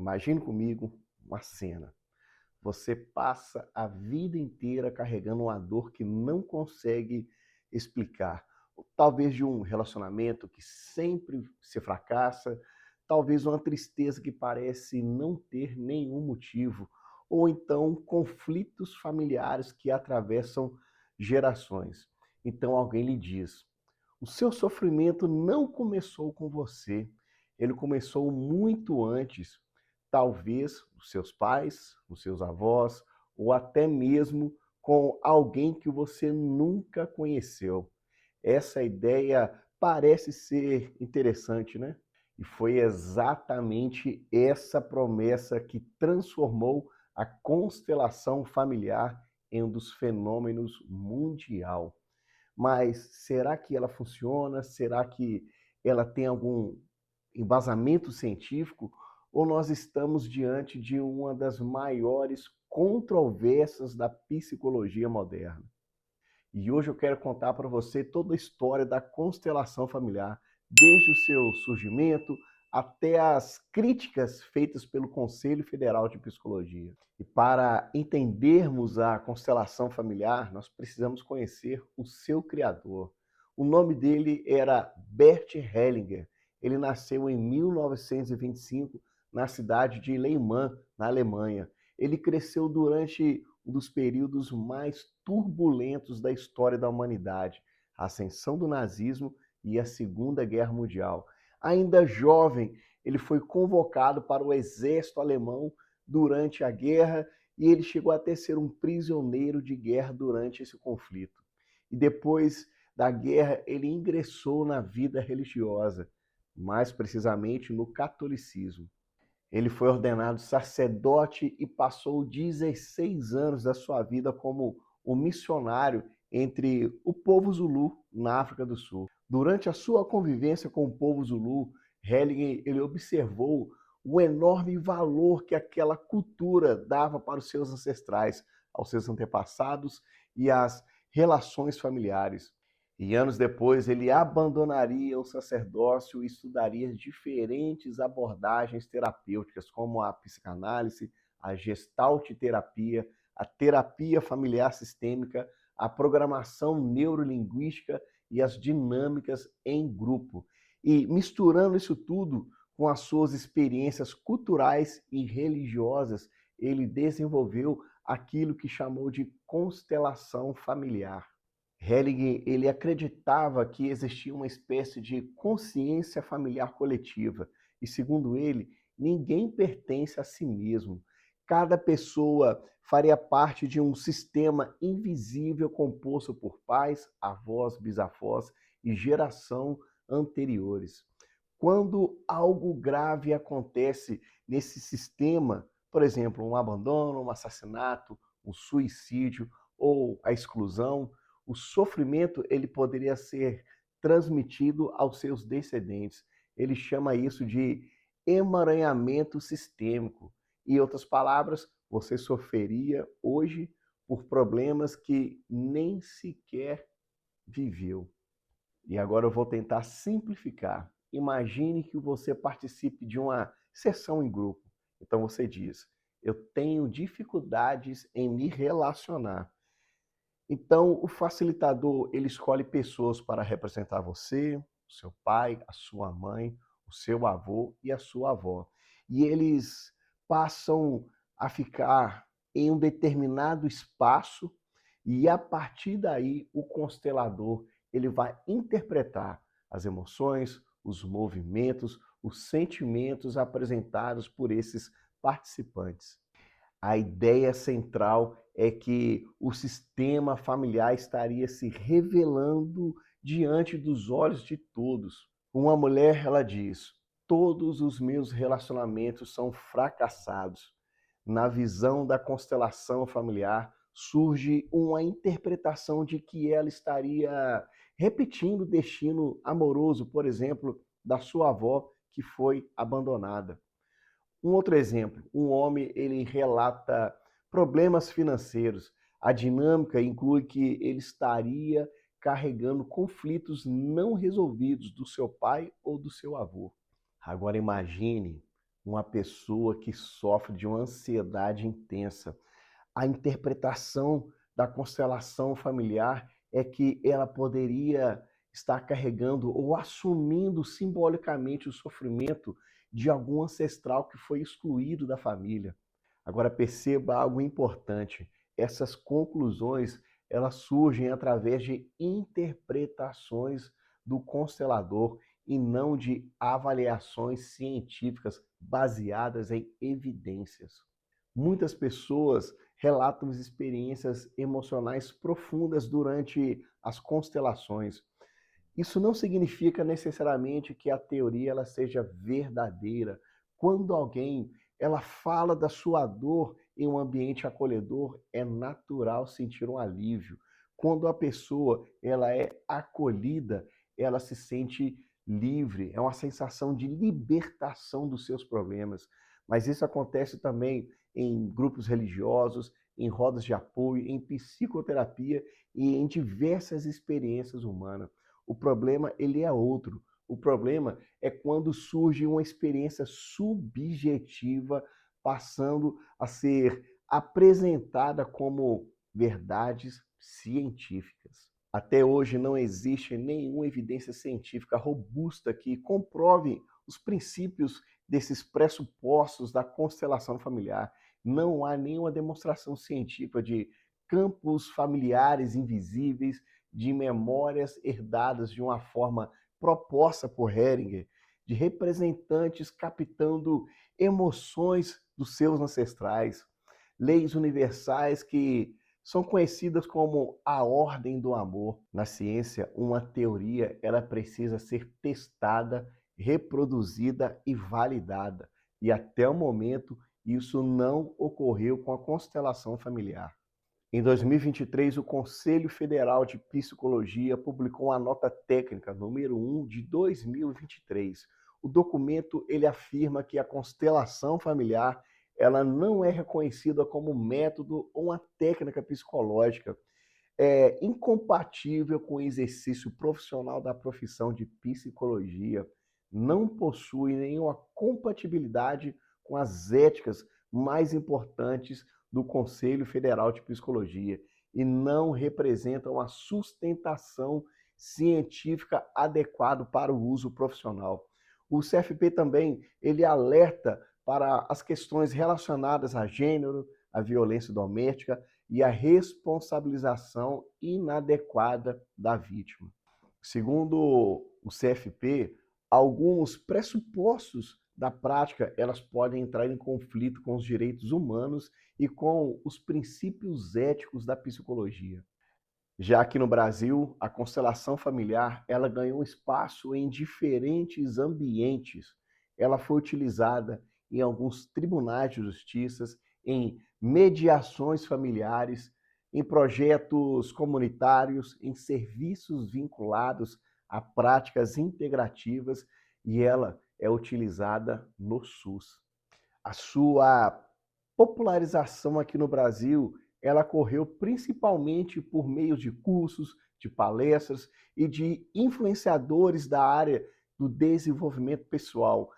Imagine comigo uma cena. Você passa a vida inteira carregando uma dor que não consegue explicar. Talvez de um relacionamento que sempre se fracassa, talvez uma tristeza que parece não ter nenhum motivo, ou então conflitos familiares que atravessam gerações. Então alguém lhe diz: o seu sofrimento não começou com você, ele começou muito antes, talvez os seus pais, os seus avós, ou até mesmo com alguém que você nunca conheceu. Essa ideia parece ser interessante, né? E foi exatamente essa promessa que transformou a constelação familiar em um dos fenômenos mundial. Mas será que ela funciona? Será que ela tem algum embasamento científico? Ou nós estamos diante de uma das maiores controvérsias da psicologia moderna? E hoje eu quero contar para você toda a história da constelação familiar, desde o seu surgimento até as críticas feitas pelo Conselho Federal de Psicologia. E para entendermos a constelação familiar, nós precisamos conhecer o seu criador. O nome dele era Bert Hellinger. Ele nasceu em 1925 na cidade de Lehmann, na Alemanha. Ele cresceu durante um dos períodos mais turbulentos da história da humanidade, a ascensão do nazismo e a Segunda Guerra Mundial. Ainda jovem, ele foi convocado para o exército alemão durante a guerra e ele chegou até ser um prisioneiro de guerra durante esse conflito. E depois da guerra, ele ingressou na vida religiosa, mais precisamente no catolicismo. Ele foi ordenado sacerdote e passou 16 anos da sua vida como um missionário entre o povo Zulu na África do Sul. Durante a sua convivência com o povo Zulu, Hellinger ele observou o enorme valor que aquela cultura dava para os seus ancestrais, aos seus antepassados e às relações familiares. E anos depois ele abandonaria o sacerdócio e estudaria diferentes abordagens terapêuticas, como a psicanálise, a gestalt terapia, a terapia familiar sistêmica, a programação neurolinguística e as dinâmicas em grupo. E misturando isso tudo com as suas experiências culturais e religiosas, ele desenvolveu aquilo que chamou de constelação familiar. Hellinger, ele acreditava que existia uma espécie de consciência familiar coletiva e, segundo ele, ninguém pertence a si mesmo. Cada pessoa faria parte de um sistema invisível composto por pais, avós, bisavós e geração anteriores. Quando algo grave acontece nesse sistema, por exemplo, um abandono, um assassinato, um suicídio ou a exclusão, o sofrimento ele poderia ser transmitido aos seus descendentes. Ele chama isso de emaranhamento sistêmico. Em outras palavras, você sofreria hoje por problemas que nem sequer viveu. E agora eu vou tentar simplificar. Imagine que você participe de uma sessão em grupo. Então você diz: eu tenho dificuldades em me relacionar. Então, o facilitador, ele escolhe pessoas para representar você, o seu pai, a sua mãe, o seu avô e a sua avó. E eles passam a ficar em um determinado espaço e a partir daí o constelador, ele vai interpretar as emoções, os movimentos, os sentimentos apresentados por esses participantes. A ideia central é que o sistema familiar estaria se revelando diante dos olhos de todos. Uma mulher, ela diz: todos os meus relacionamentos são fracassados. Na visão da constelação familiar, surge uma interpretação de que ela estaria repetindo o destino amoroso, por exemplo, da sua avó que foi abandonada. Um outro exemplo, um homem ele relata problemas financeiros. A dinâmica inclui que ele estaria carregando conflitos não resolvidos do seu pai ou do seu avô. Agora imagine uma pessoa que sofre de uma ansiedade intensa. A interpretação da constelação familiar é que ela poderia estar carregando ou assumindo simbolicamente o sofrimento de algum ancestral que foi excluído da família. Agora perceba algo importante. Essas conclusões, elas surgem através de interpretações do constelador e não de avaliações científicas baseadas em evidências. Muitas pessoas relatam experiências emocionais profundas durante as constelações. Isso não significa necessariamente que a teoria ela seja verdadeira. Quando alguém ela fala da sua dor em um ambiente acolhedor, é natural sentir um alívio. Quando a pessoa ela é acolhida, ela se sente livre, é uma sensação de libertação dos seus problemas. Mas isso acontece também em grupos religiosos, em rodas de apoio, em psicoterapia e em diversas experiências humanas. O problema ele é outro. O problema é quando surge uma experiência subjetiva passando a ser apresentada como verdades científicas. Até hoje não existe nenhuma evidência científica robusta que comprove os princípios desses pressupostos da constelação familiar. Não há nenhuma demonstração científica de campos familiares invisíveis, de memórias herdadas de uma forma proposta por Heringer, de representantes captando emoções dos seus ancestrais, leis universais que são conhecidas como a ordem do amor. Na ciência, uma teoria ela precisa ser testada, reproduzida e validada. E até o momento, isso não ocorreu com a constelação familiar. Em 2023, o Conselho Federal de Psicologia publicou uma nota técnica número 1 de 2023. O documento ele afirma que a constelação familiar ela não é reconhecida como método ou uma técnica psicológica, é incompatível com o exercício profissional da profissão de psicologia, não possui nenhuma compatibilidade com as éticas mais importantes do Conselho Federal de Psicologia e não representa uma sustentação científica adequada para o uso profissional. O CFP também ele alerta para as questões relacionadas a gênero, a violência doméstica e a responsabilização inadequada da vítima. Segundo o CFP, alguns pressupostos da prática elas podem entrar em conflito com os direitos humanos e com os princípios éticos da psicologia. Já aqui no Brasil, a constelação familiar ela ganhou espaço em diferentes ambientes. Ela foi utilizada em alguns tribunais de justiça, em mediações familiares, em projetos comunitários, em serviços vinculados a práticas integrativas e ela é utilizada no SUS. A sua popularização aqui no Brasil, ela ocorreu principalmente por meio de cursos, de palestras e de influenciadores da área do desenvolvimento pessoal.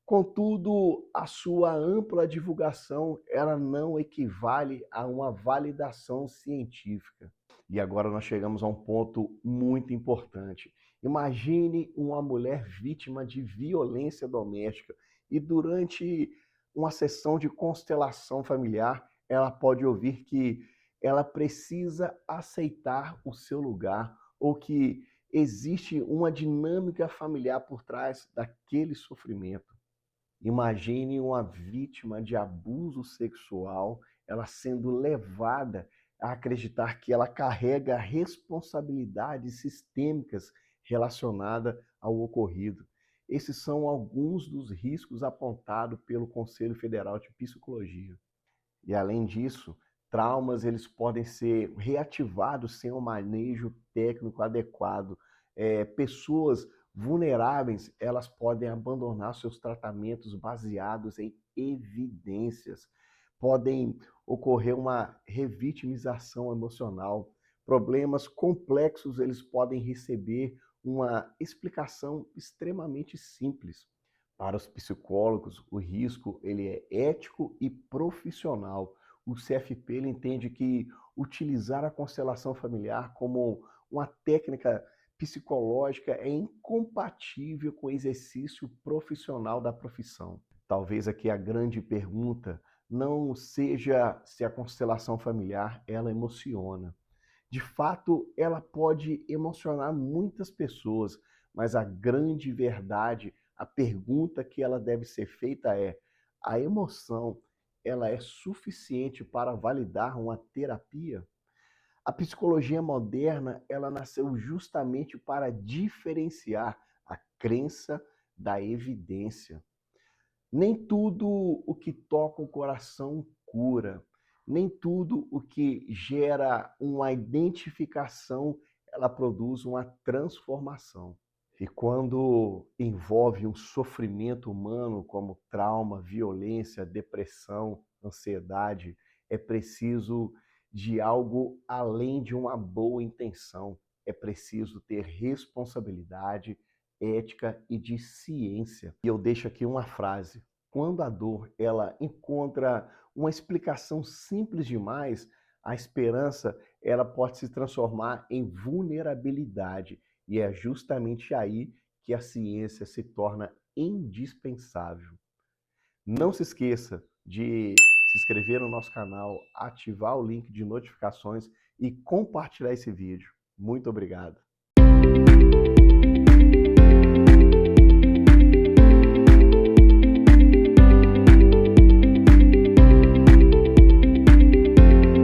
Contudo, a sua ampla divulgação, ela não equivale a uma validação científica. E agora nós chegamos a um ponto muito importante. Imagine uma mulher vítima de violência doméstica e durante uma sessão de constelação familiar, ela pode ouvir que ela precisa aceitar o seu lugar ou que existe uma dinâmica familiar por trás daquele sofrimento. Imagine uma vítima de abuso sexual, ela sendo levada a acreditar que ela carrega responsabilidades sistêmicas relacionadas ao ocorrido. Esses são alguns dos riscos apontados pelo Conselho Federal de Psicologia. E além disso, traumas eles podem ser reativados sem um manejo técnico adequado. Pessoas vulneráveis, elas podem abandonar seus tratamentos baseados em evidências. Podem ocorrer uma revitimização emocional. Problemas complexos, eles podem receber uma explicação extremamente simples. Para os psicólogos, o risco ele é ético e profissional. O CFP ele entende que utilizar a constelação familiar como uma técnica psicológica é incompatível com o exercício profissional da profissão. Talvez aqui a grande pergunta não seja se a constelação familiar ela emociona. De fato, ela pode emocionar muitas pessoas, mas a grande verdade, a pergunta que ela deve ser feita é: a emoção, ela é suficiente para validar uma terapia? A psicologia moderna, ela nasceu justamente para diferenciar a crença da evidência. Nem tudo o que toca o coração cura, nem tudo o que gera uma identificação, ela produz uma transformação. E quando envolve um sofrimento humano como trauma, violência, depressão, ansiedade, é preciso de algo além de uma boa intenção. É preciso ter responsabilidade, ética e de ciência. E eu deixo aqui uma frase: quando a dor ela encontra uma explicação simples demais, a esperança ela pode se transformar em vulnerabilidade. E é justamente aí que a ciência se torna indispensável. Não se esqueça de se inscrever no nosso canal, ativar o link de notificações e compartilhar esse vídeo. Muito obrigado.